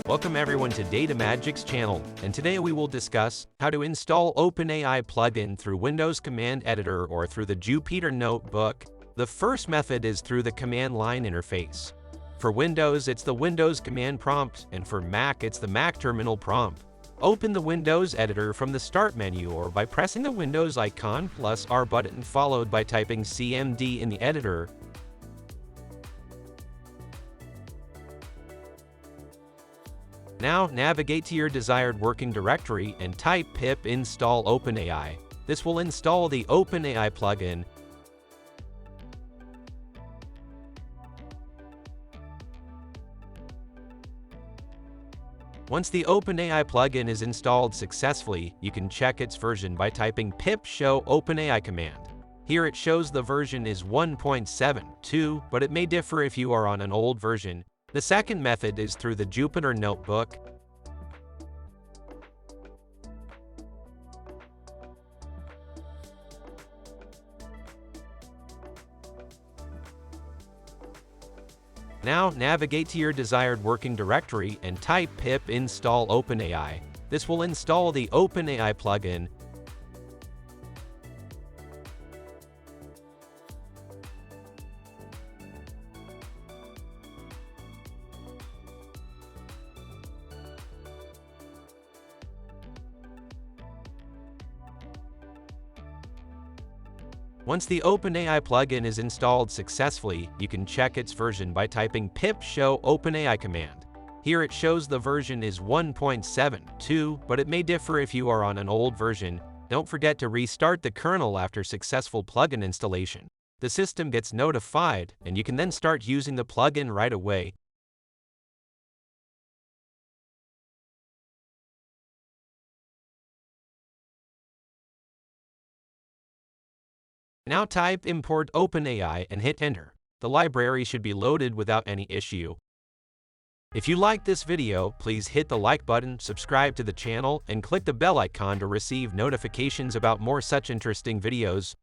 Welcome everyone to Data Magic's channel, and today we will discuss how to install OpenAI plugin through Windows Command Editor or through the Jupyter Notebook. The first method is through the command line interface. For Windows, it's the Windows command prompt, and for Mac, it's the Mac terminal prompt. Open the Windows editor from the Start menu or by pressing the Windows icon plus R button followed by typing CMD in the editor. Now navigate to your desired working directory and type pip install OpenAI. This will install the OpenAI plugin. Once the OpenAI plugin is installed successfully, you can check its version by typing pip show OpenAI command. Here it shows the version is 1.72, but it may differ if you are on an old version. The second method is through the Jupyter Notebook. Now navigate to your desired working directory and type pip install OpenAI. This will install the OpenAI plugin. Once the OpenAI plugin is installed successfully, you can check its version by typing pip show OpenAI command. Here it shows the version is 1.72, but it may differ if you are on an old version. Don't forget to restart the kernel after successful plugin installation. The system gets notified, and you can then start using the plugin right away. Now type import OpenAI and hit enter. The library should be loaded without any issue. If you liked this video, please hit the like button, subscribe to the channel, and click the bell icon to receive notifications about more such interesting videos.